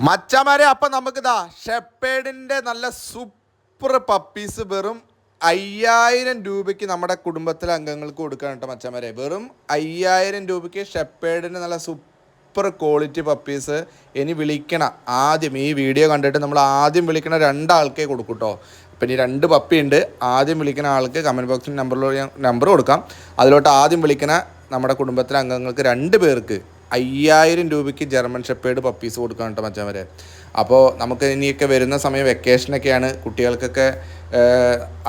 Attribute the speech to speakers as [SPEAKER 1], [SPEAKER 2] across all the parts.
[SPEAKER 1] മച്ചാമാരെ അപ്പം നമുക്കിതാ ഷെപ്പേഡിൻ്റെ നല്ല സൂപ്പർ പപ്പീസ് വെറും 5000 രൂപയ്ക്ക് നമ്മുടെ കുടുംബത്തിലെ അംഗങ്ങൾക്ക് കൊടുക്കാൻ കേട്ടോ മച്ചാമാരെ. വെറും 5000 രൂപയ്ക്ക് ഷെപ്പേഡിൻ്റെ നല്ല സൂപ്പർ ക്വാളിറ്റി പപ്പീസ്. ഇനി വിളിക്കണം ആദ്യം ഈ വീഡിയോ കണ്ടിട്ട് നമ്മൾ ആദ്യം വിളിക്കണ 2 ആൾക്കേ കൊടുക്കും കേട്ടോ. അപ്പം ഇനി 2 പപ്പി ഉണ്ട്. ആദ്യം വിളിക്കുന്ന ആൾക്ക് കമൻറ്റ് ബോക്സിൽ നമ്പർ കൊടുക്കാം. അതിലോട്ട് ആദ്യം വിളിക്കുന്ന നമ്മുടെ കുടുംബത്തിലെ അംഗങ്ങൾക്ക് 2 പേർക്ക് 5000 രൂപയ്ക്ക് ജർമ്മൻ ഷെപ്പേഡ് പപ്പീസ് കൊടുക്കാൻ കേട്ടോ മച്ചാമാരെ. അപ്പോൾ നമുക്ക് ഇനിയൊക്കെ വരുന്ന സമയം വെക്കേഷനൊക്കെയാണ്. കുട്ടികൾക്കൊക്കെ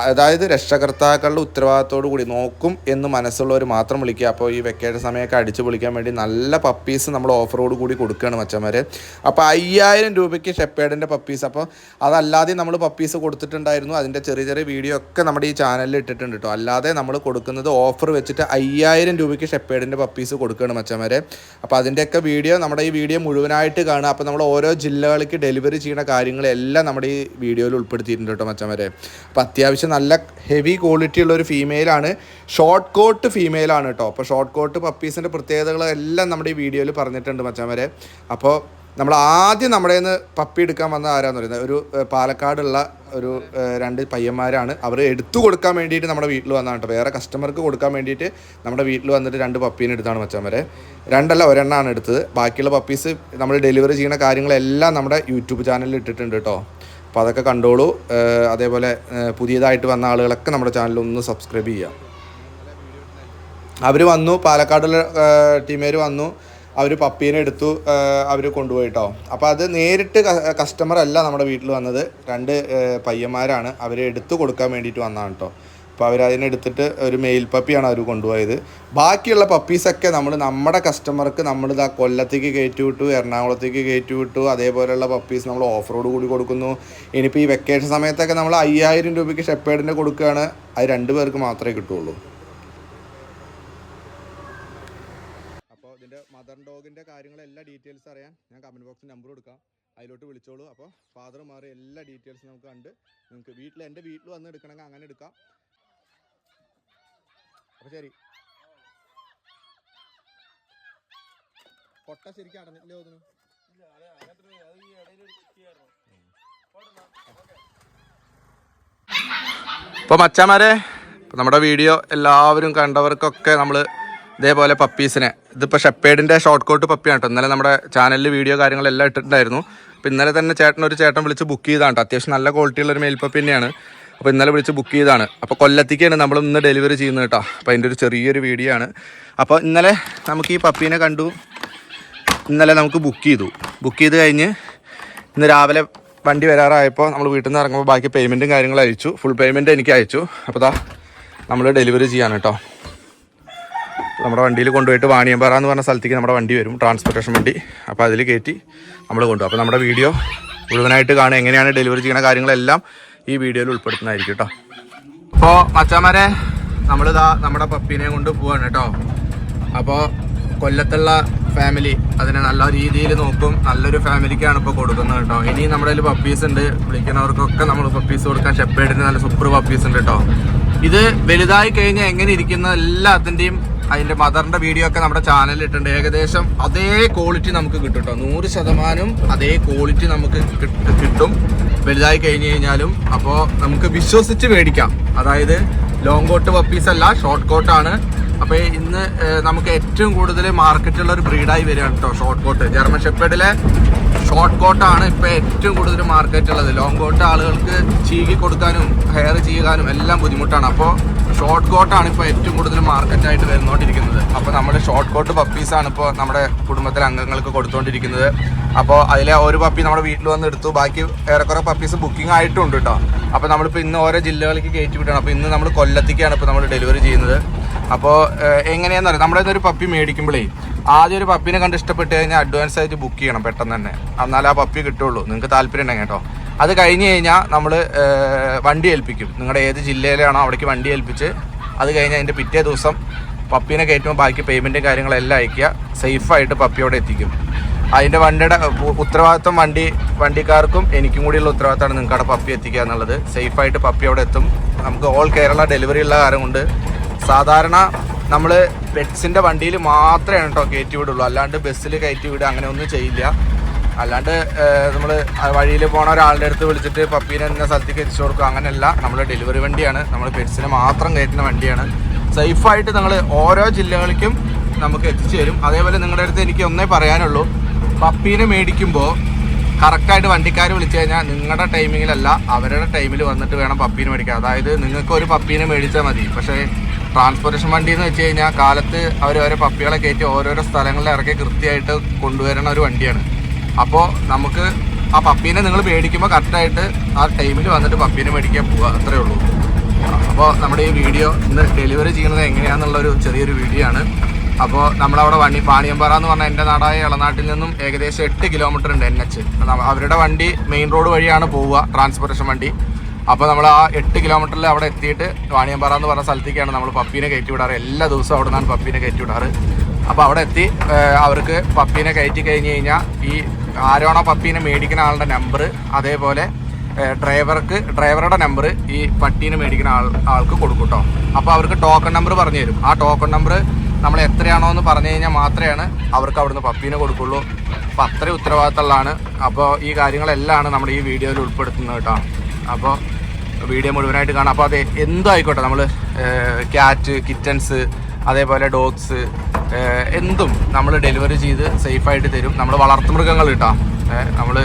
[SPEAKER 1] അതായത് രക്ഷകർത്താക്കളുടെ ഉത്തരവാദിത്തോടു കൂടി നോക്കും എന്ന് മനസ്സുള്ളവർ മാത്രം വിളിക്കുക. അപ്പോൾ ഈ വെക്കേഷൻ സമയമൊക്കെ അടിച്ചു പൊളിക്കാൻ വേണ്ടി നല്ല പപ്പീസ് നമ്മൾ ഓഫറോട് കൂടി കൊടുക്കുകയാണ് മച്ചന്മാരെ. അപ്പോൾ 5000 രൂപയ്ക്ക് ഷെപ്പേഡിൻ്റെ പപ്പീസ്. അപ്പോൾ അതല്ലാതെ നമ്മൾ പപ്പീസ് കൊടുത്തിട്ടുണ്ടായിരുന്നു. അതിൻ്റെ ചെറിയ ചെറിയ വീഡിയോ ഒക്കെ നമ്മുടെ ഈ ചാനലിൽ ഇട്ടിട്ടുണ്ട് കേട്ടോ. അല്ലാതെ നമ്മൾ കൊടുക്കുന്നത് ഓഫർ വെച്ചിട്ട് 5000 രൂപയ്ക്ക് ഷെപ്പേഡിൻ്റെ പപ്പീസ് കൊടുക്കുകയാണ് മച്ചന്മാരെ. അപ്പോൾ അതിൻ്റെയൊക്കെ വീഡിയോ നമ്മുടെ ഈ വീഡിയോ മുഴുവനായിട്ട് കാണുക. അപ്പോൾ നമ്മൾ ഓരോ ജില്ലകളിലേക്ക് ഡെലിവറി ചെയ്യുന്ന കാര്യങ്ങളെല്ലാം നമ്മുടെ ഈ വീഡിയോയിൽ ഉൾപ്പെടുത്തിയിട്ടുണ്ട് കേട്ടോ മച്ചന്മാരെ. അപ്പോൾ അത്യാവശ്യം നല്ല ഹെവി ക്വാളിറ്റി ഉള്ളൊരു ഫീമെയിലാണ്. ഷോർട്ട് കോട്ട് ഫീമെയിലാണ് കേട്ടോ. അപ്പോൾ ഷോർട്ട് കോട്ട് പപ്പീസിൻ്റെ പ്രത്യേകതകളെല്ലാം നമ്മുടെ ഈ വീഡിയോയിൽ പറഞ്ഞിട്ടുണ്ട് മച്ചാമാരെ. അപ്പോൾ നമ്മൾ ആദ്യം നമ്മുടെ നിന്ന് പപ്പി എടുക്കാൻ വന്ന ആരാന്ന് പറയുന്നത് ഒരു പാലക്കാടുള്ള ഒരു 2 പയ്യന്മാരാണ്. അവർ എടുത്തു കൊടുക്കാൻ വേണ്ടിയിട്ട് നമ്മുടെ വീട്ടിൽ വന്നതാണ് കേട്ടോ. വേറെ കസ്റ്റമർക്ക് കൊടുക്കാൻ വേണ്ടിയിട്ട് നമ്മുടെ വീട്ടിൽ വന്നിട്ട് 2 പപ്പീനെ എടുത്താണ് മച്ചാമാരെ. 2 അല്ല, ഒരെണ്ണമാണ് എടുത്തത്. ബാക്കിയുള്ള പപ്പീസ് നമ്മൾ ഡെലിവറി ചെയ്യുന്ന കാര്യങ്ങളെല്ലാം നമ്മുടെ യൂട്യൂബ് ചാനലിൽ ഇട്ടിട്ടുണ്ട് കേട്ടോ. അപ്പോൾ അതൊക്കെ കണ്ടോളൂ. അതേപോലെ പുതിയതായിട്ട് വന്ന ആളുകളൊക്കെ നമ്മുടെ ചാനലിൽ ഒന്ന് സബ്സ്ക്രൈബ് ചെയ്യാം. അവർ വന്നു, പാലക്കാടുള്ള ടീമേർ വന്നു, അവർ പപ്പീനെ എടുത്തു, അവർ കൊണ്ടുപോയി കേട്ടോ. അപ്പോൾ അത് നേരിട്ട് കസ്റ്റമർ അല്ല നമ്മുടെ വീട്ടിൽ വന്നത്. 2 പയ്യന്മാരാണ്. അവരെ എടുത്തു കൊടുക്കാൻ വേണ്ടിയിട്ട് വന്നതാണ് കേട്ടോ. അപ്പോൾ അവരതിനെടുത്തിട്ട് ഒരു മെയിൽ പപ്പിയാണ് അവർ കൊണ്ടുപോയത്. ബാക്കിയുള്ള പപ്പീസൊക്കെ നമ്മുടെ കസ്റ്റമർക്ക് നമ്മളിതാ കൊല്ലത്തേക്ക് കയറ്റി വിട്ടു, എറണാകുളത്തേക്ക് കയറ്റി വിട്ടു. അതേപോലെയുള്ള പപ്പീസ് നമ്മൾ ഓഫറോട് കൂടി കൊടുക്കുന്നു. ഇനിയിപ്പോൾ ഈ വെക്കേഷൻ സമയത്തൊക്കെ നമ്മൾ 5000 രൂപയ്ക്ക് ഷെപ്പേഡിൻ്റെ കൊടുക്കുകയാണ്. അത് 2 പേർക്ക് മാത്രമേ കിട്ടുള്ളൂ. അപ്പോൾ ഇതിൻ്റെ മദർ ഡോഗിൻ്റെ കാര്യങ്ങളെല്ലാം ഡീറ്റെയിൽസ് അറിയാൻ ഞാൻ കമൻറ്റ് ബോക്സിൽ നമ്പർ കൊടുക്കാം. അതിലോട്ട് വിളിച്ചോളൂ. അപ്പോൾ ഫാദർ മാറി എല്ലാ ഡീറ്റെയിൽസും നമുക്ക് കണ്ട് നിങ്ങൾക്ക് എൻ്റെ വീട്ടിൽ വന്ന് എടുക്കണമെങ്കിൽ അങ്ങനെ എടുക്കാം. അപ്പോൾ ശരി. കൊട്ട ശരിക്കും അടഞ്ഞില്ലേ തോന്നുന്നു. ഇപ്പോൾ മച്ചാമാരെ, നമ്മുടെ വീഡിയോ എല്ലാവരും കണ്ടവർക്കൊക്കെ നമ്മൾ ഇതേപോലെ പപ്പീസിനെ, ഇതിപ്പോൾ ഷെപ്പേഡിൻ്റെ ഷോർട്ട് കോട്ട് പപ്പിയാണ് കേട്ടോ. ഇന്നലെ നമ്മുടെ ചാനലിൽ വീഡിയോ കാര്യങ്ങളെല്ലാം ഇട്ടിട്ടുണ്ടായിരുന്നു. അപ്പോൾ ഇന്നലെ തന്നെ ഒരു ചേട്ടൻ വിളിച്ച് ബുക്ക് ചെയ്താണ് കേട്ടോ. അത്യാവശ്യം നല്ല ക്വാളിറ്റിയുള്ളൊരു മെയിൽ പപ്പി തന്നെയാണ്. അപ്പോൾ ഇന്നലെ വിളിച്ച് ബുക്ക് ചെയ്താണ്. അപ്പോൾ കൊല്ലത്തേക്കാണ് നമ്മൾ ഇന്ന് ഡെലിവറി ചെയ്യുന്നത് കേട്ടോ. അപ്പോൾ അതിൻ്റെ ഒരു ചെറിയൊരു വീഡിയോ ആണ്. അപ്പോൾ ഇന്നലെ നമുക്ക് ഈ പപ്പീനെ കണ്ടു. ഇന്നലെ നമുക്ക് ബുക്ക് ചെയ്ത് കഴിഞ്ഞ് ഇന്ന് രാവിലെ വണ്ടി വരാറായപ്പോൾ നമ്മൾ വീട്ടിൽ നിന്ന് ഇറങ്ങുമ്പോൾ ബാക്കി പേയ്മെൻറ്റും കാര്യങ്ങളും അയച്ചു. ഫുൾ പേയ്മെൻറ്റ് എനിക്ക് അയച്ചു. അപ്പോൾ നമ്മൾ ഡെലിവറി ചെയ്യാണ് കേട്ടോ. നമ്മുടെ വണ്ടിയിൽ കൊണ്ടുപോയിട്ട് വാണിയമ്പാറ എന്ന് പറഞ്ഞ സ്ഥലത്തേക്ക് നമ്മുടെ വണ്ടി വരും, ട്രാൻസ്പോർട്ടേഷൻ വണ്ടി. അപ്പോൾ അതിൽ കയറ്റി നമ്മൾ കൊണ്ടുപോകും. അപ്പോൾ നമ്മുടെ വീഡിയോ മുഴുവനായിട്ട് കാണുക. എങ്ങനെയാണ് ഡെലിവറി ചെയ്യുന്ന കാര്യങ്ങളെല്ലാം ഈ വീഡിയോയിൽ ഉൾപ്പെടുത്തുന്നതായിരിക്കും കേട്ടോ. അപ്പോൾ മച്ചാമാരെ, നമ്മളിതാ നമ്മുടെ പപ്പീനെ കൊണ്ട് പോവാണ് കേട്ടോ. അപ്പോൾ കൊല്ലത്തുള്ള ഫാമിലി അതിനെ നല്ല രീതിയിൽ നോക്കും. നല്ലൊരു ഫാമിലിക്കാണ് ഇപ്പോൾ കൊടുക്കുന്നത് കേട്ടോ. ഇനി നമ്മുടെ കയ്യിൽ പപ്പീസ് ഉണ്ട്. വിളിക്കുന്നവർക്കൊക്കെ നമ്മൾ പപ്പീസ് കൊടുക്കാൻ ഷെപ്പേഡിന് നല്ല സൂപ്പർ പപ്പീസ് ഉണ്ട് കേട്ടോ. ഇത് വലുതായി കഴിഞ്ഞാൽ എങ്ങനെ ഇരിക്കുന്ന എല്ലാത്തിൻ്റെയും അതിൻ്റെ മദറിൻ്റെ വീഡിയോ ഒക്കെ നമ്മുടെ ചാനലിൽ ഇട്ടുണ്ട്. ഏകദേശം അതേ ക്വാളിറ്റി നമുക്ക് കിട്ടും കേട്ടോ. 100% അതേ ക്വാളിറ്റി നമുക്ക് കിട്ടും വലുതായി കഴിഞ്ഞ് കഴിഞ്ഞാലും. അപ്പോൾ നമുക്ക് വിശ്വസിച്ച് മേടിക്കാം. അതായത് ലോങ് കോട്ട് പപ്പീസ് അല്ല, ഷോർട്ട് കോട്ടാണ്. അപ്പോൾ ഇന്ന് നമുക്ക് ഏറ്റവും കൂടുതൽ മാർക്കറ്റുള്ള ഒരു ബ്രീഡായി വരികയാണ് കേട്ടോ ഷോർട്ട് കോട്ട്. ജർമ്മൻ ഷെപ്പേഡിലെ ഷോർട്ട് കോട്ടാണ് ഇപ്പോൾ ഏറ്റവും കൂടുതൽ മാർക്കറ്റുള്ളത്. ലോങ് കോട്ട് ആളുകൾക്ക് ചീകി കൊടുക്കാനും ഹെയർ ചെയ്യാനും എല്ലാം ബുദ്ധിമുട്ടാണ്. അപ്പോൾ ഷോർട്ട് കോട്ടാണ് ഇപ്പോൾ ഏറ്റവും കൂടുതൽ മാർക്കറ്റായിട്ട് വരുന്നോണ്ടിരിക്കുന്നത്. അപ്പോൾ നമ്മുടെ ഷോർട്ട് കോട്ട് പപ്പീസാണ് ഇപ്പോൾ നമ്മുടെ കുടുംബത്തിലെ അംഗങ്ങൾക്ക് കൊടുത്തുകൊണ്ടിരിക്കുന്നത്. അപ്പോൾ അതിലെ ഒരു പപ്പി നമ്മുടെ വീട്ടിൽ വന്ന് എടുത്തു. ബാക്കി ഏറെക്കുറെ പപ്പീസ് ബുക്കിംഗ് ആയിട്ടുണ്ട് കേട്ടോ. അപ്പോൾ നമ്മളിപ്പോൾ ഇന്ന് ഓരോ ജില്ലകളിലേക്ക് കയറ്റി വിട്ടണം. അപ്പോൾ ഇന്ന് നമ്മൾ കൊല്ലത്തേക്കാണ് ഇപ്പോൾ നമ്മൾ ഡെലിവറി ചെയ്യുന്നത്. അപ്പോൾ എങ്ങനെയാണെന്ന് അറിയാം, നമ്മുടെ ഒരു പപ്പി മേടിക്കുമ്പോഴേ ആദ്യം ഒരു പപ്പീനെ കണ്ട് ഇഷ്ടപ്പെട്ട് കഴിഞ്ഞാൽ അഡ്വാൻസ് ആയിട്ട് ബുക്ക് ചെയ്യണം പെട്ടെന്ന് തന്നെ. എന്നാലേ ആ പപ്പി കിട്ടുള്ളൂ. നിങ്ങൾക്ക് താല്പര്യം ഉണ്ടെങ്കിൽ കേട്ടോ. അത് കഴിഞ്ഞ് കഴിഞ്ഞാൽ നമ്മൾ വണ്ടി ഏൽപ്പിക്കും. നിങ്ങളുടെ ഏത് ജില്ലയിലാണോ അവിടേക്ക് വണ്ടി ഏൽപ്പിച്ച് അത് കഴിഞ്ഞ് അതിൻ്റെ പിറ്റേ ദിവസം പപ്പീനെ കയറ്റുമ്പോൾ ബാക്കി പേയ്മെൻറ്റും കാര്യങ്ങളെല്ലാം അയക്കുക. സേഫായിട്ട് പപ്പിയോടെ എത്തിക്കും. അതിൻ്റെ വണ്ടിയുടെ ഉത്തരവാദിത്വം വണ്ടിക്കാർക്കും എനിക്കും കൂടിയുള്ള ഉത്തരവാദിത്തമാണ് നിങ്ങൾക്ക് അവിടെ പപ്പി എത്തിക്കുക എന്നുള്ളത്. സേഫായിട്ട് പപ്പി അവിടെ എത്തും. നമുക്ക് ഓൾ കേരള ഡെലിവറി ഉള്ള കാര്യം കൊണ്ട് സാധാരണ നമ്മൾ പെറ്റ്സിൻ്റെ വണ്ടിയിൽ മാത്രമേ കേട്ടോ കയറ്റി വിടുള്ളൂ. അല്ലാണ്ട് ബസ്സിൽ കയറ്റി വിടുക അങ്ങനെ ഒന്നും ചെയ്യില്ല. അല്ലാണ്ട് നമ്മൾ വഴിയിൽ പോണ ഒരാളുടെ അടുത്ത് വിളിച്ചിട്ട് പപ്പീനെ എന്ന സ്ഥലത്തേക്ക് എത്തിച്ചു കൊടുക്കുക, അങ്ങനെയല്ല. നമ്മൾ ഡെലിവറി വണ്ടിയാണ്, നമ്മൾ പെറ്റ്സിനെ മാത്രം കയറ്റുന്ന വണ്ടിയാണ്. സേഫായിട്ട് നിങ്ങൾ ഓരോ ജില്ലകളിലേക്കും നമുക്ക് എത്തിച്ചു തരും. അതേപോലെ നിങ്ങളുടെ അടുത്ത് എനിക്ക് ഒന്നേ പറയാനുള്ളൂ, പപ്പീനെ മേടിക്കുമ്പോൾ കറക്റ്റായിട്ട് വണ്ടിക്കാർ വിളിച്ചു കഴിഞ്ഞാൽ നിങ്ങളുടെ ടൈമിങ്ങിലല്ല അവരുടെ ടൈമിൽ വന്നിട്ട് വേണം പപ്പീനെ മേടിക്കാൻ. അതായത് നിങ്ങൾക്ക് ഒരു പപ്പീനെ മേടിച്ചാൽ മതി, പക്ഷേ ട്രാൻസ്പോർട്ടേഷൻ വണ്ടി എന്ന് വെച്ച് കഴിഞ്ഞാൽ കാലത്ത് അവർ ഓരോ പപ്പികളെ കയറ്റി ഓരോരോ സ്ഥലങ്ങളിൽ ഇറക്കി കൃത്യമായിട്ട് കൊണ്ടുവരുന്ന ഒരു വണ്ടിയാണ്. അപ്പോൾ നമുക്ക് ആ പപ്പീനെ നിങ്ങൾ മേടിക്കുമ്പോൾ കറക്റ്റായിട്ട് ആ ടൈമിൽ വന്നിട്ട് പപ്പീനെ മേടിക്കാൻ പോവുക, അത്രയേ ഉള്ളൂ. അപ്പോൾ നമ്മുടെ ഈ വീഡിയോ ഇന്ന് ഡെലിവറി ചെയ്യുന്നത് എങ്ങനെയാണെന്നുള്ളൊരു ചെറിയൊരു വീഡിയോ ആണ്. അപ്പോൾ നമ്മളവിടെ വാണിയമ്പാറ എന്ന് പറഞ്ഞാൽ എൻ്റെ നാടായ ഇളനാട്ടിൽ നിന്നും ഏകദേശം 8 കിലോമീറ്റർ ഉണ്ട് NH. അവരുടെ വണ്ടി മെയിൻ റോഡ് വഴിയാണ് പോവുക, ട്രാൻസ്പോർട്ടേഷൻ വണ്ടി. അപ്പോൾ നമ്മൾ ആ 8 കിലോമീറ്ററിൽ അവിടെ എത്തിയിട്ട് വാണിയമ്പാറ എന്ന് പറഞ്ഞ സ്ഥലത്തേക്കാണ് നമ്മൾ പപ്പീനെ കയറ്റി വിടാറ്. എല്ലാ ദിവസവും അവിടെ നിന്നാണ് പപ്പീനെ കയറ്റി വിടാറ്. അപ്പോൾ അവിടെ എത്തി അവർക്ക് പപ്പീനെ കയറ്റി കഴിഞ്ഞ് കഴിഞ്ഞാൽ ഈ ആരാണോ പപ്പീനെ മേടിക്കുന്ന ആളുടെ നമ്പർ, അതേപോലെ ഡ്രൈവറുടെ നമ്പർ ഈ പട്ടീനെ മേടിക്കുന്ന ആൾക്ക് കൊടുക്കും കേട്ടോ. അപ്പോൾ അവർക്ക് ടോക്കൺ നമ്പർ പറഞ്ഞു തരും. ആ ടോക്കൺ നമ്പർ നമ്മൾ എത്രയാണോ എന്ന് പറഞ്ഞു കഴിഞ്ഞാൽ മാത്രമേ അവർക്ക് അവിടുന്ന് പപ്പീനെ കൊടുക്കുള്ളൂ. അപ്പോൾ അത്രയും ഉത്തരവാദിത്തമുള്ളതാണ്. അപ്പോൾ ഈ കാര്യങ്ങളെല്ലാം നമ്മുടെ ഈ വീഡിയോയിൽ ഉൾപ്പെടുത്തുന്നത് കേട്ടോ. അപ്പോൾ വീഡിയോ മുഴുവനായിട്ട് കാണാം. അപ്പോൾ അത് എന്തും ആയിക്കോട്ടെ, നമ്മൾ ക്യാറ്റ്, കിറ്റൻസ്, അതേപോലെ ഡോഗ്സ്, എന്തും നമ്മൾ ഡെലിവറി ചെയ്ത് സേഫായിട്ട് തരും. നമ്മൾ വളർത്തുമൃഗങ്ങൾ കേട്ടോ. നമ്മൾ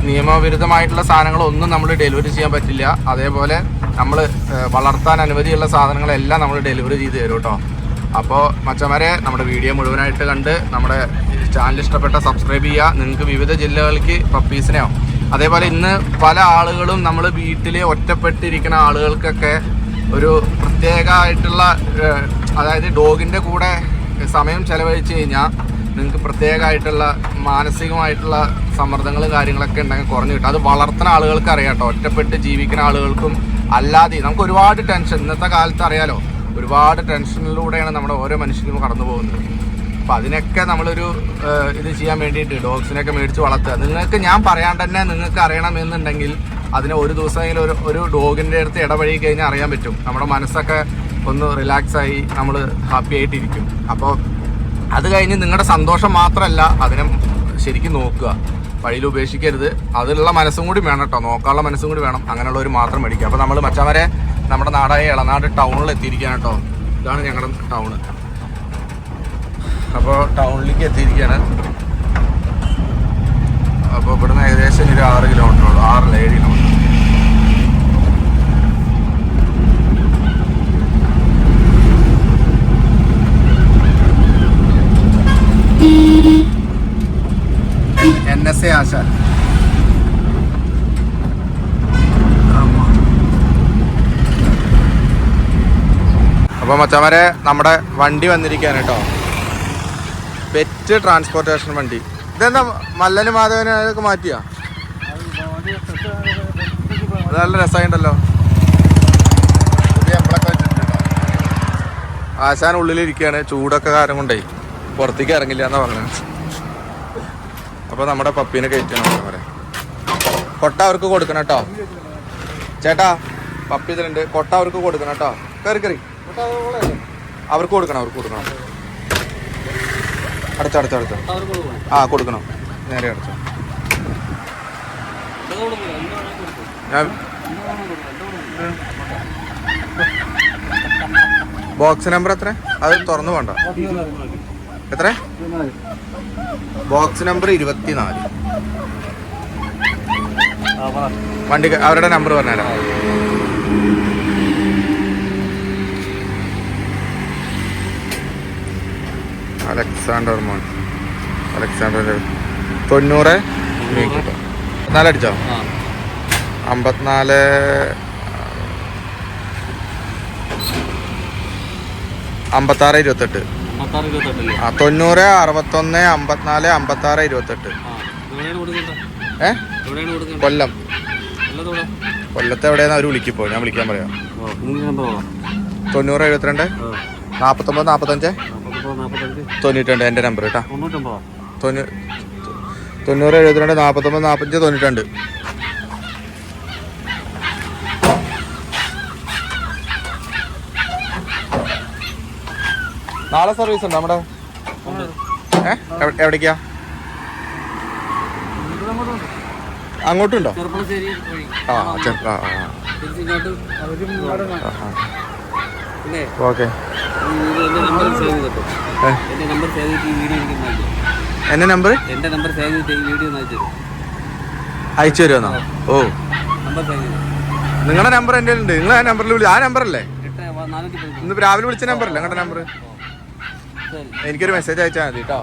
[SPEAKER 1] നിയമവിരുദ്ധമായിട്ടുള്ള സാധനങ്ങളൊന്നും നമ്മൾ ഡെലിവറി ചെയ്യാൻ പറ്റില്ല. അതേപോലെ നമ്മൾ വളർത്താൻ അനുമതിയുള്ള സാധനങ്ങളെല്ലാം നമ്മൾ ഡെലിവറി ചെയ്ത് തരും കേട്ടോ. അപ്പോൾ മച്ചന്മാരെ, നമ്മുടെ വീഡിയോ മുഴുവനായിട്ട് കണ്ട് നമ്മുടെ ചാനൽ ഇഷ്ടപ്പെട്ട സബ്സ്ക്രൈബ് ചെയ്യുക. നിങ്ങൾക്ക് വിവിധ ജില്ലകൾക്ക് പപ്പീസിനെയോ, അതേപോലെ ഇന്ന് പല ആളുകളും നമ്മൾ വീട്ടിൽ ഒറ്റപ്പെട്ടിരിക്കുന്ന ആളുകൾക്കൊക്കെ ഒരു പ്രത്യേകമായിട്ടുള്ള, അതായത് ഡോഗിൻ്റെ കൂടെ സമയം ചെലവഴിച്ച് കഴിഞ്ഞാൽ നിങ്ങൾക്ക് പ്രത്യേകമായിട്ടുള്ള മാനസികമായിട്ടുള്ള സമ്മർദ്ദങ്ങളും കാര്യങ്ങളൊക്കെ ഉണ്ടെങ്കിൽ കുറഞ്ഞു കിട്ടും. അത് വളർത്തുന്ന ആളുകൾക്ക് അറിയാം കേട്ടോ. ഒറ്റപ്പെട്ട് ജീവിക്കുന്ന ആളുകൾക്കും അല്ലാതെ നമുക്ക് ഒരുപാട് ടെൻഷൻ, ഇന്നത്തെ കാലത്ത് അറിയാലോ, ഒരുപാട് ടെൻഷനിലൂടെയാണ് നമ്മുടെ ഓരോ മനുഷ്യരും കടന്നു പോകുന്നത്. അപ്പോൾ അതിനൊക്കെ നമ്മളൊരു ഇത് ചെയ്യാൻ വേണ്ടിയിട്ട് ഡോഗ്സിനെയൊക്കെ മേടിച്ച് വളർത്തുക. നിങ്ങൾക്ക് ഞാൻ പറയാണ്ട് തന്നെ നിങ്ങൾക്ക് അറിയണമെന്നുണ്ടെങ്കിൽ അതിനെ ഒരു ദിവസമെങ്കിലും ഒരു ഡോഗിൻ്റെ അടുത്ത് ഇടപഴകി കഴിഞ്ഞാൽ അറിയാൻ പറ്റും. നമ്മുടെ മനസ്സൊക്കെ ഒന്ന് റിലാക്സായി നമ്മൾ ഹാപ്പി ആയിട്ടിരിക്കും. അപ്പോൾ അത് കഴിഞ്ഞ് നിങ്ങളുടെ സന്തോഷം മാത്രമല്ല, അതിനെ ശരിക്കും നോക്കുക, വഴിയിൽ ഉപേക്ഷിക്കരുത്. അതിലുള്ള മനസ്സും കൂടി വേണം കേട്ടോ, നോക്കാനുള്ള മനസ്സും കൂടി വേണം. അങ്ങനെയുള്ളവർ മാത്രം മേടിക്കുക. അപ്പോൾ നമ്മൾ മച്ചാമരെ നമ്മുടെ നാടായ ഇളനാട് ടൗണിൽ എത്തിയിരിക്കുകയാണ് കേട്ടോ. ഇതാണ് ഞങ്ങളുടെ ടൗണ്. അപ്പോൾ ടൗണിലേക്ക് എത്തിയിരിക്കുകയാണ്. അപ്പോൾ ഇവിടുന്ന് ഏകദേശം ഒരു 6 കിലോമീറ്റർ ഉള്ളൂ, 6-7 കിലോമീറ്റർ. NSA ആശ. അപ്പോൾ മച്ചാമാരെ, നമ്മുടെ വണ്ടി വന്നിരിക്കുകയാണ് കേട്ടോ. പെറ്റ് ട്രാൻസ്പോർട്ടേഷൻ വണ്ടി. ഇതെന്താ മല്ലന് മാധവന് അതൊക്കെ മാറ്റിയാ? അത് നല്ല രസമായിട്ടല്ലോ. നമ്മളൊക്കെ വെച്ചിട്ടുണ്ടോ? ആശാൻ ഉള്ളിലിരിക്കുകയാണ്, ചൂടൊക്കെ കാരണം കൊണ്ടേ പുറത്തേക്ക് ഇറങ്ങില്ല എന്നാ പറഞ്ഞത്. അപ്പോൾ നമ്മുടെ പപ്പീനെ കയറ്റണം. അവരെ കൊട്ട അവർക്ക് കൊടുക്കണം കേട്ടോ. ചേട്ടാ, പപ്പി ഇതിലുണ്ട്, കൊട്ട അവർക്ക് കൊടുക്കണം കേട്ടോ. കയറി അവർക്ക് കൊടുക്കണം. അടച്ചോ. ആ, കൊടുക്കണം. നേരെ അടച്ചോ. ഞാൻ ബോക്സ് നമ്പർ എത്ര? അത് തുറന്നു വേണ്ട. എത്ര? Box number 24. വണ്ടി അവരുടെ നമ്പർ പറഞ്ഞുതരാം. അലക്സാണ്ടർ 90 4 അടിച്ചോ? 54 56 28. 90 61 54 56 28. കൊല്ലം. കൊല്ലത്തെ എവിടെയാന്ന് അവർ വിളിക്കിപ്പോ, ഞാൻ വിളിക്കാൻ പറയാം. 90 72 49 45 92 എൻ്റെ നമ്പർ കേട്ടോ. 90 72 49 45 92. നാളെ സർവീസ് ഉണ്ടോ നമ്മുടെ? എവിടേക്കാ? അങ്ങോട്ടുണ്ടോ? ഓക്കെ. എന്റെ നമ്പർ അയച്ചു തരുമെന്നോ? ഓ, നിങ്ങളുടെ നമ്പർ എൻ്റെ ഉണ്ട്. നിങ്ങൾ ആ നമ്പറിൽ വിളി. ആ നമ്പറല്ലേ ഇന്ന് രാവിലെ വിളിച്ച നമ്പറല്ലേ നിങ്ങളുടെ നമ്പർ? എനിക്കൊരു മെസ്സേജ് അയച്ചാൽ മതി കേട്ടോ.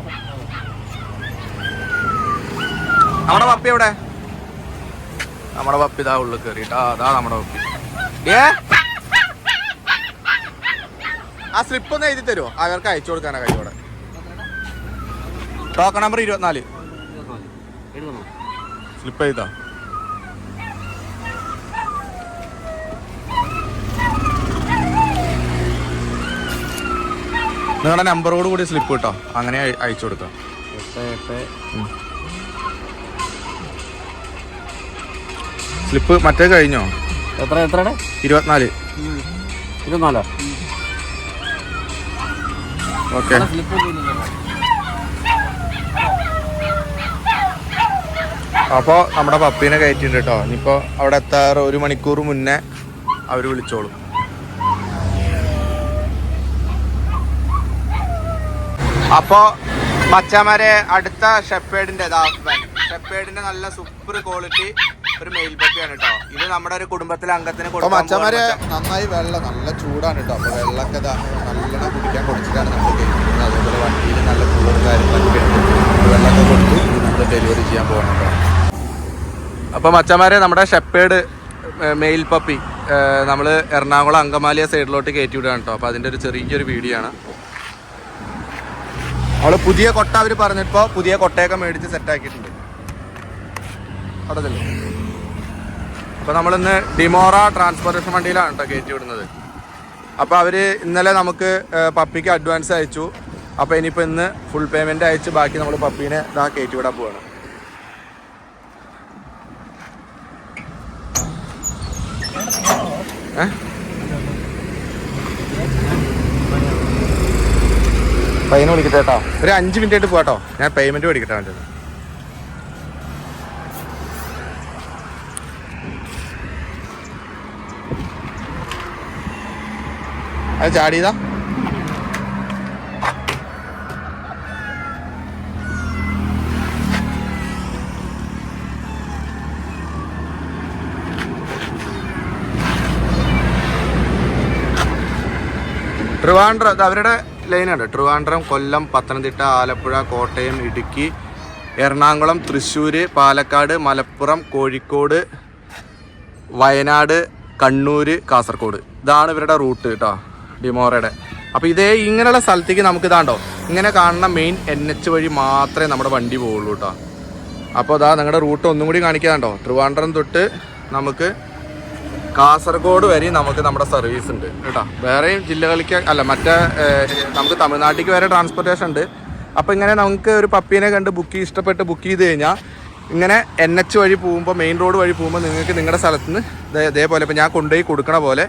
[SPEAKER 1] നമ്മുടെ പപ്പി എവിടെ? നമ്മുടെ പപ്പി ഇതാ ഉള്ളിൽ കയറിട്ടാ. അതാ നമ്മുടെ പപ്പി. ആ സ്ലിപ്പ് ഒന്ന് എഴുതി തരുമോ? അവർക്ക് അയച്ചു കൊടുക്കാനാ കൈയോടെ. Token number 24. സ്ലിപ്പ് എഴുതാ. നിങ്ങളുടെ നമ്പറോട് കൂടി സ്ലിപ്പ് കിട്ടോ, അങ്ങനെ അയച്ചു കൊടുക്കാം. സ്ലിപ്പ് മറ്റേ കഴിഞ്ഞോ?
[SPEAKER 2] എത്ര
[SPEAKER 1] 24. ഓക്കെ. അപ്പോൾ നമ്മുടെ പപ്പീനെ കയറ്റിണ്ട് കേട്ടോ. ഇനിയിപ്പോൾ അവിടെ എത്താറ് 1 മണിക്കൂർ മുന്നേ അവർ വിളിച്ചോളും. അപ്പോൾ മച്ചാമാരെ അടുത്ത ഷെപ്പേഡിന്റെ നല്ല സൂപ്പർ ക്വാളിറ്റി ഒരു മെയിൽ പപ്പിയാണ് കേട്ടോ. ഇത് നമ്മുടെ ഒരു കുടുംബത്തിലെ അംഗത്തിന് മച്ചാമാരെ നന്നായി വെള്ളം നല്ല ചൂടാണ് കേട്ടോ. അപ്പോൾ വെള്ളമൊക്കെ നല്ലോണം കുടിക്കാൻ കൊടുത്തിട്ടാണ് നമ്മൾ കഴിക്കുന്നത്. അതേപോലെ വണ്ടിയിൽ നല്ല കൂളും കാര്യങ്ങളൊക്കെ ഉണ്ട്. വെള്ളമൊക്കെ കൊടുത്ത് നമ്മൾ ഡെലിവറി ചെയ്യാൻ പോകണം കേട്ടോ. അപ്പോൾ മച്ചാമാരെ നമ്മുടെ ഷെപ്പേഡ് മെയിൽ പപ്പി നമ്മൾ എറണാകുളം അങ്കമാലിയ സൈഡിലോട്ട് കയറ്റി വിടുകയാണ് കേട്ടോ. അപ്പോൾ അതിൻ്റെ ഒരു ചെറിയൊരു വീഡിയോ ആണ്. അവള് പുതിയ കൊട്ട അവർ പറഞ്ഞിപ്പോൾ പുതിയ കൊട്ടയൊക്കെ മേടിച്ച് സെറ്റാക്കിയിട്ടുണ്ട് അവിടെ തന്നെ. അപ്പോൾ നമ്മളിന്ന് ഡിമോറ ട്രാൻസ്പോർട്ടേഷൻ വണ്ടിയിലാണ് കേട്ടോ കയറ്റി വിടുന്നത്. അപ്പോൾ അവർ ഇന്നലെ നമുക്ക് പപ്പിക്ക് അഡ്വാൻസ് അയച്ചു. അപ്പോൾ ഇനിയിപ്പോൾ ഇന്ന് ഫുൾ പേയ്മെൻറ്റ് അയച്ച് ബാക്കി നമ്മൾ പപ്പീനെ ഇതാ കയറ്റി വിടാൻ പോവാണ്. പയ്യനെ വിളിക്കട്ടെ കേട്ടോ. ഒരു 5 മിനിറ്റ് ആയിട്ട് പോകാട്ടോ. ഞാൻ പേയ്മെന്റ് മേടിക്കട്ടെ വേണ്ടത്. അത് ചാടിയതാ. ട്രിവാൻഡ്രം അവരുടെ ലൈനുണ്ട്. ട്രിവാൻഡ്രം, കൊല്ലം, പത്തനംതിട്ട, ആലപ്പുഴ, കോട്ടയം, ഇടുക്കി, എറണാകുളം, തൃശ്ശൂർ, പാലക്കാട്, മലപ്പുറം, കോഴിക്കോട്, വയനാട്, കണ്ണൂർ, കാസർഗോഡ്. ഇതാണ് ഇവരുടെ റൂട്ട് കേട്ടോ ഡിമോറയുടെ. അപ്പോൾ ഇങ്ങനെയുള്ള സ്ഥലത്തേക്ക് നമുക്ക് ഇതാണ്ടോ ഇങ്ങനെ കാണുന്ന മെയിൻ NH വഴി മാത്രമേ നമ്മുടെ വണ്ടി പോവുള്ളൂ കേട്ടോ. അപ്പോൾ ഇതാ നിങ്ങളുടെ റൂട്ട് ഒന്നും കൂടി കാണിക്കാണ്ടോ. ട്രിവാൻഡ്രം തൊട്ട് നമുക്ക് കാസർഗോഡ് വരെ നമുക്ക് നമ്മുടെ സർവീസ് ഉണ്ട് കേട്ടോ. വേറെയും ജില്ലകളിലേക്ക് അല്ല നമുക്ക് തമിഴ്നാട്ടിലേക്ക് വരെ ട്രാൻസ്പോർട്ടേഷൻ ഉണ്ട്. അപ്പോൾ ഇങ്ങനെ നമുക്ക് ഒരു പപ്പീനെ കണ്ട് ഇഷ്ടപ്പെട്ട് ബുക്ക് ചെയ്ത് കഴിഞ്ഞാൽ ഇങ്ങനെ NH വഴി പോകുമ്പോൾ മെയിൻ റോഡ് വഴി പോകുമ്പോൾ നിങ്ങൾക്ക് നിങ്ങളുടെ സ്ഥലത്ത് നിന്ന് ഇതേപോലെ ഇപ്പോൾ ഞാൻ കൊണ്ടുപോയി കൊടുക്കണ പോലെ.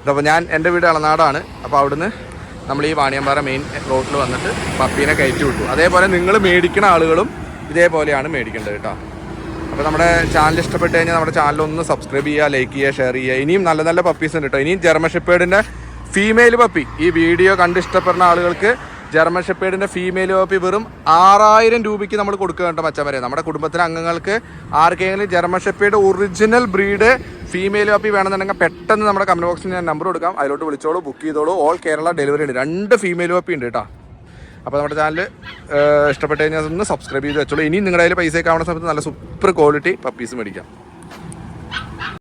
[SPEAKER 1] അപ്പോൾ എൻ്റെ വീട് അളനാടാണ്. അപ്പോൾ അവിടുന്ന് നമ്മൾ ഈ വാണിയമ്പാറ മെയിൻ റോഡിൽ വന്നിട്ട് പപ്പീനെ കയറ്റി വിട്ടു. അതേപോലെ നിങ്ങൾ മേടിക്കുന്ന ആളുകളും ഇതേപോലെയാണ് മേടിക്കേണ്ടത് കേട്ടോ. അപ്പോൾ നമ്മുടെ ചാനൽ ഇഷ്ടപ്പെട്ട് കഴിഞ്ഞാൽ നമ്മുടെ ചാനലൊന്ന് സബ്സ്ക്രൈബ് ചെയ്യുക, ലൈക്ക് ചെയ്യുക, ഷെയർ ചെയ്യുക. ഇനിയും നല്ല നല്ല പപ്പീസ് ഉണ്ട് കേട്ടോ. ഇനിയും ജർമ്മൻ ഷെപ്പേർഡിൻ്റെ ഫീമെയിൽ പപ്പി ഈ വീഡിയോ കണ്ട് ഇഷ്ടപ്പെടുന്ന ആളുകൾക്ക് ജർമ്മൻ ഷെപ്പേർഡിൻ്റെ ഫീമെയിൽ പപ്പി വെറും 6000 രൂപയ്ക്ക് നമ്മൾ കൊടുക്കുക കേട്ടോ മച്ചാമാരെ. നമ്മുടെ കുടുംബത്തിലെ അംഗങ്ങൾക്ക് ആർക്കെങ്കിലും German shepherd original breed female puppy വേണമെന്നുണ്ടെങ്കിൽ പെട്ടെന്ന് നമ്മുടെ കമൻറ്റ് ബോക്സിൽ ഞാൻ നമ്പർ കൊടുക്കാം. അതിലോട്ട് വിളിച്ചോളൂ, ബുക്ക് ചെയ്തോളൂ. ഓൾ കേരള ഡെലിവറി ഉണ്ട്. 2 ഫീമെയിൽ പപ്പി ഉണ്ട് കേട്ടോ. അപ്പോൾ നമ്മുടെ ചാനൽ ഇഷ്ടപ്പെട്ട് കഴിഞ്ഞാൽ ഒന്ന് സബ്സ്ക്രൈബ് ചെയ്ത് വെച്ചോളൂ. ഇനിയും നിങ്ങളുടെ കയ്യിൽ പൈസയൊക്കെ ആവുന്ന സമയത്ത് നല്ല സൂപ്പർ ക്വാളിറ്റി പപ്പീസ് മേടിക്കാം.